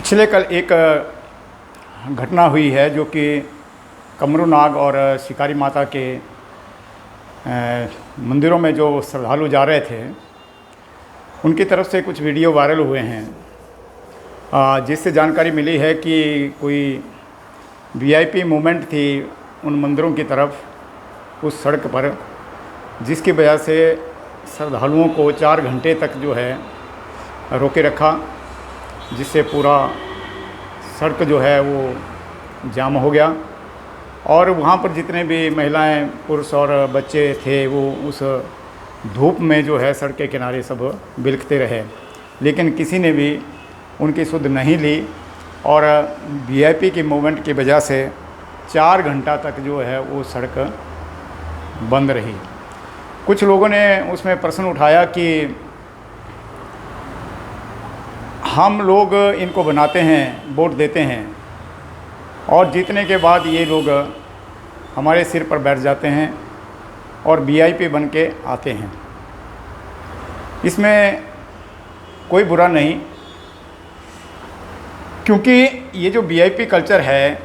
पिछले कल एक घटना हुई है जो कि कमरू नाग और शिकारी माता के मंदिरों में जो श्रद्धालु जा रहे थे उनकी तरफ से कुछ वीडियो वायरल हुए हैं, जिससे जानकारी मिली है कि कोई वीआईपी मूवमेंट थी उन मंदिरों की तरफ उस सड़क पर, जिसकी वजह से श्रद्धालुओं को 4 घंटे तक जो है रोके रखा, जिससे पूरा सड़क जो है वो जाम हो गया और वहाँ पर जितने भी महिलाएं, पुरुष और बच्चे थे वो उस धूप में जो है सड़क के किनारे सब बिलखते रहे, लेकिन किसी ने भी उनकी सुध नहीं ली और वीआईपी की मूवमेंट की वजह से 4 घंटा तक जो है वो सड़क बंद रही। कुछ लोगों ने उसमें प्रश्न उठाया कि हम लोग इनको बनाते हैं, वोट देते हैं और जीतने के बाद ये लोग हमारे सिर पर बैठ जाते हैं और वीआईपी बन के आते हैं। इसमें कोई बुरा नहीं, क्योंकि ये जो वीआईपी कल्चर है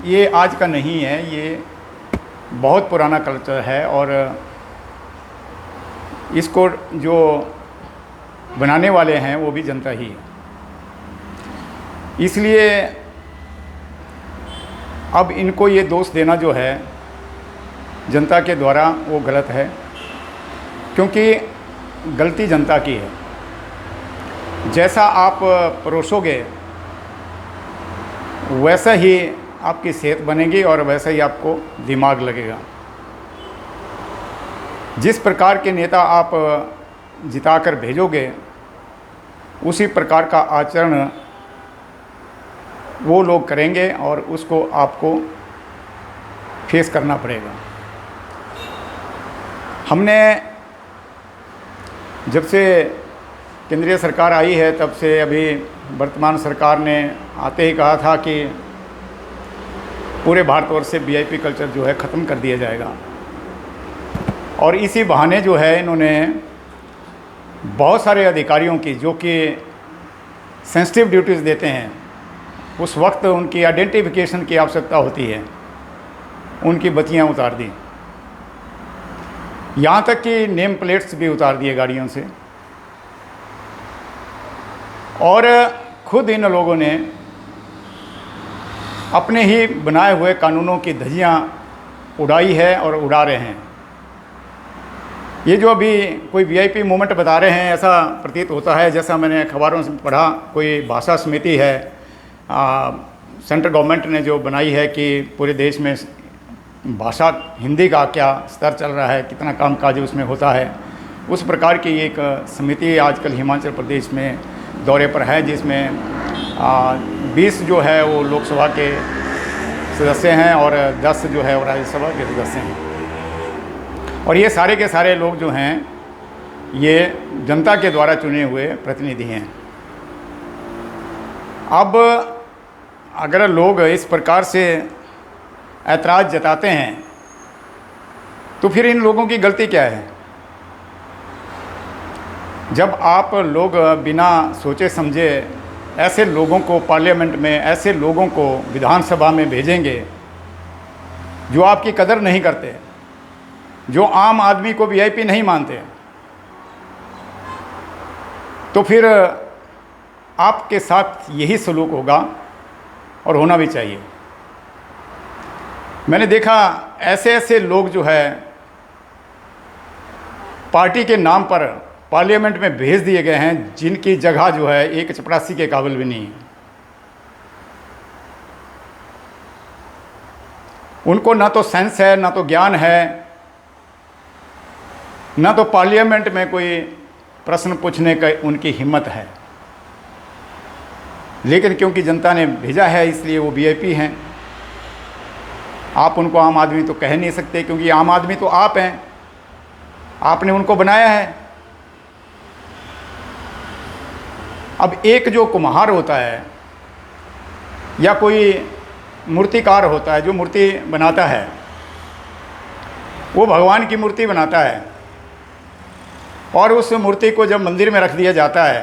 ये आज का नहीं है, ये बहुत पुराना कल्चर है और इसको जो बनाने वाले हैं वो भी जनता ही है। इसलिए अब इनको ये दोष देना जो है जनता के द्वारा वो गलत है, क्योंकि गलती जनता की है। जैसा आप परोसोगे वैसा ही आपकी सेहत बनेगी और वैसा ही आपको दिमाग लगेगा। जिस प्रकार के नेता आप जिताकर भेजोगे उसी प्रकार का आचरण वो लोग करेंगे और उसको आपको फेस करना पड़ेगा। हमने जब से केंद्रीय सरकार आई है तब से अभी वर्तमान सरकार ने आते ही कहा था कि पूरे भारतवर्ष से वीआईपी कल्चर जो है ख़त्म कर दिया जाएगा, और इसी बहाने जो है इन्होंने बहुत सारे अधिकारियों की जो कि सेंसिटिव ड्यूटीज़ देते हैं, उस वक्त उनकी आइडेंटिफिकेशन की आवश्यकता होती है, उनकी बत्तियां उतार दी, यहाँ तक कि नेम प्लेट्स भी उतार दिए गाड़ियों से। और खुद इन लोगों ने अपने ही बनाए हुए कानूनों की धज्जियाँ उड़ाई है और उड़ा रहे हैं। ये जो अभी कोई वीआईपी मूवमेंट बता रहे हैं, ऐसा प्रतीत होता है जैसा मैंने अखबारों से पढ़ा, कोई भाषा समिति है सेंट्रल गवर्नमेंट ने जो बनाई है कि पूरे देश में भाषा हिंदी का क्या स्तर चल रहा है, कितना कामकाज उसमें होता है, उस प्रकार की एक समिति आजकल हिमाचल प्रदेश में दौरे पर है, जिसमें 20 जो है वो लोकसभा के सदस्य हैं और 10 जो है वो राज्यसभा के सदस्य हैं। और ये सारे के सारे लोग जो हैं ये जनता के द्वारा चुने हुए प्रतिनिधि हैं। अब अगर लोग इस प्रकार से ऐतराज़ जताते हैं तो फिर इन लोगों की गलती क्या है? जब आप लोग बिना सोचे समझे ऐसे लोगों को पार्लियामेंट में, ऐसे लोगों को विधानसभा में भेजेंगे जो आपकी कदर नहीं करते, जो आम आदमी को वीआईपी नहीं मानते, तो फिर आपके साथ यही सलूक होगा और होना भी चाहिए। मैंने देखा ऐसे ऐसे लोग जो है पार्टी के नाम पर पार्लियामेंट में भेज दिए गए हैं, जिनकी जगह जो है एक चपरासी के काबिल भी नहीं है। उनको ना तो सेंस है, ना तो ज्ञान है, ना तो पार्लियामेंट में कोई प्रश्न पूछने का उनकी हिम्मत है, लेकिन क्योंकि जनता ने भेजा है इसलिए वो वीआईपी हैं। आप उनको आम आदमी तो कह नहीं सकते, क्योंकि आम आदमी तो आप हैं, आपने उनको बनाया है। अब एक जो कुम्हार होता है या कोई मूर्तिकार होता है जो मूर्ति बनाता है, वो भगवान की मूर्ति बनाता है और उस मूर्ति को जब मंदिर में रख दिया जाता है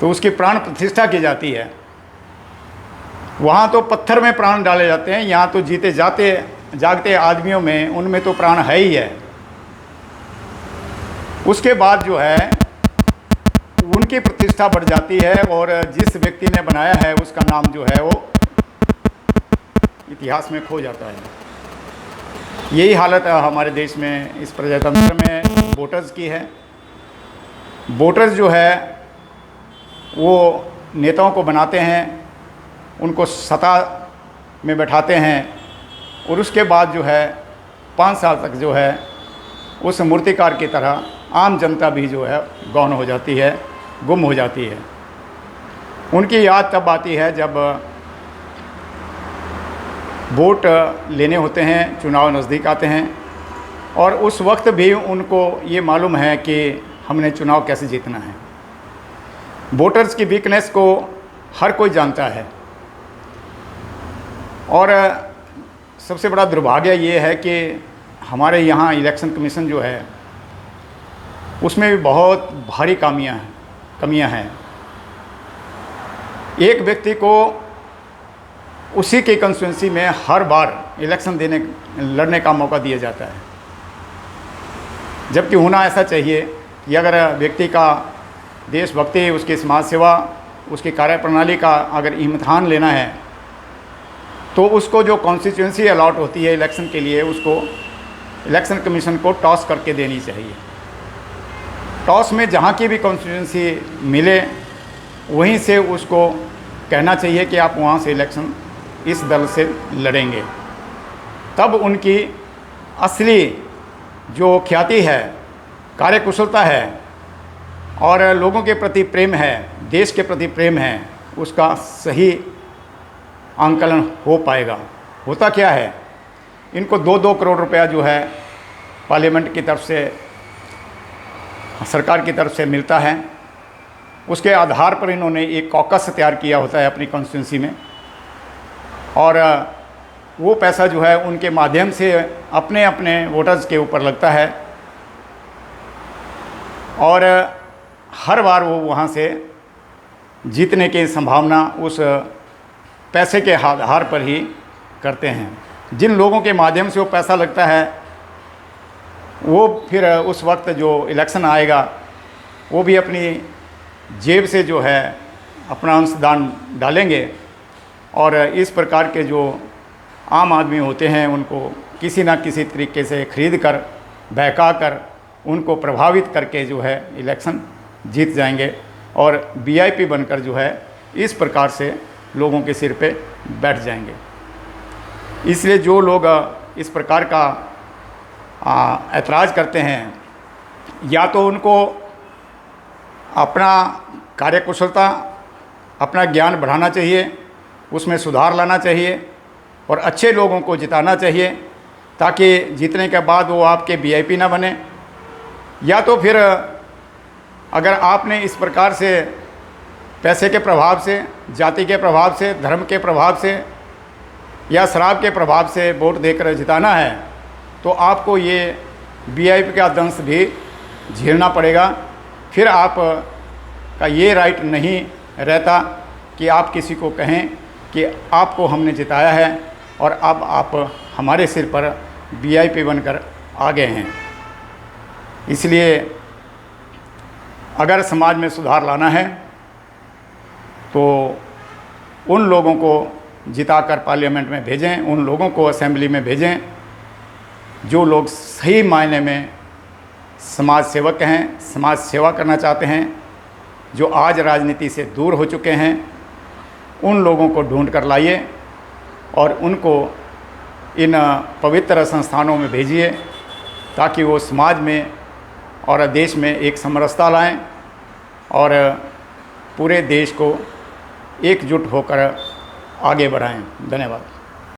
तो उसकी प्राण प्रतिष्ठा की जाती है। वहाँ तो पत्थर में प्राण डाले जाते हैं, यहाँ तो जीते जाते जागते आदमियों में, उनमें तो प्राण है ही है। उसके बाद जो है उनकी प्रतिष्ठा बढ़ जाती है और जिस व्यक्ति ने बनाया है उसका नाम जो है वो इतिहास में खो जाता है। यही हालत हमारे देश में इस प्रजातंत्र में वोटर्स की है। वोटर्स जो है वो नेताओं को बनाते हैं, उनको सत्ता में बैठाते हैं और उसके बाद जो है 5 साल तक जो है उस मूर्तिकार की तरह आम जनता भी जो है गौन हो जाती है, गुम हो जाती है। उनकी याद तब आती है जब वोट लेने होते हैं, चुनाव नज़दीक आते हैं और उस वक्त भी उनको ये मालूम है कि हमने चुनाव कैसे जीतना है। वोटर्स की वीकनेस को हर कोई जानता है और सबसे बड़ा दुर्भाग्य ये है कि हमारे यहाँ इलेक्शन कमीशन जो है उसमें भी बहुत भारी कमियां हैं। एक व्यक्ति को उसी के कंस्टिट्यूंसी में हर बार इलेक्शन लड़ने का मौका दिया जाता है, जबकि होना ऐसा चाहिए कि अगर व्यक्ति का देशभक्ति, उसकी समाज सेवा, उसकी कार्यप्रणाली का अगर इम्तिहान लेना है तो उसको जो कॉन्स्टिट्यूंसी अलॉट होती है इलेक्शन के लिए, उसको इलेक्शन कमीशन को टॉस करके देनी चाहिए। टॉस में जहाँ की भी कॉन्स्टिट्यूंसी मिले वहीं से उसको कहना चाहिए कि आप वहाँ से इलेक्शन इस दल से लड़ेंगे। तब उनकी असली जो ख्याति है, कार्यकुशलता है और लोगों के प्रति प्रेम है, देश के प्रति प्रेम है, उसका सही आंकलन हो पाएगा। होता क्या है, इनको 2-2 करोड़ रुपया जो है पार्लियामेंट की तरफ से, सरकार की तरफ से मिलता है। उसके आधार पर इन्होंने एक कॉकस तैयार किया होता है अपनी कॉन्स्टिट्यूंसी में और वो पैसा जो है उनके माध्यम से अपने अपने वोटर्स के ऊपर लगता है और हर बार वो वहाँ से जीतने की संभावना उस पैसे के आधार पर ही करते हैं। जिन लोगों के माध्यम से वो पैसा लगता है वो फिर उस वक्त जो इलेक्शन आएगा वो भी अपनी जेब से जो है अपना अंशदान डालेंगे और इस प्रकार के जो आम आदमी होते हैं उनको किसी ना किसी तरीके से खरीद कर, बहका कर, उनको प्रभावित करके जो है इलेक्शन जीत जाएंगे और वीआईपी बनकर जो है इस प्रकार से लोगों के सिर पे बैठ जाएंगे। इसलिए जो लोग इस प्रकार का ऐतराज़ करते हैं, या तो उनको अपना कार्यकुशलता, अपना ज्ञान बढ़ाना चाहिए, उसमें सुधार लाना चाहिए और अच्छे लोगों को जिताना चाहिए ताकि जीतने के बाद वो आपके वीआईपी ना बने। या तो फिर अगर आपने इस प्रकार से पैसे के प्रभाव से, जाति के प्रभाव से, धर्म के प्रभाव से या शराब के प्रभाव से वोट देकर जिताना है तो आपको ये वीआईपी का दंश भी झेलना पड़ेगा। फिर आप का ये राइट नहीं रहता कि आप किसी को कहें कि आपको हमने जिताया है और अब आप हमारे सिर पर वीआईपी बनकर आ गए हैं। इसलिए अगर समाज में सुधार लाना है तो उन लोगों को जिताकर पार्लियामेंट में भेजें, उन लोगों को असेंबली में भेजें जो लोग सही मायने में समाज सेवक हैं, समाज सेवा करना चाहते हैं, जो आज राजनीति से दूर हो चुके हैं। उन लोगों को ढूंढ कर लाइए और उनको इन पवित्र संस्थानों में भेजिए ताकि वो समाज में और देश में एक समरसता लाएं और पूरे देश को एकजुट होकर आगे बढ़ाएं। धन्यवाद।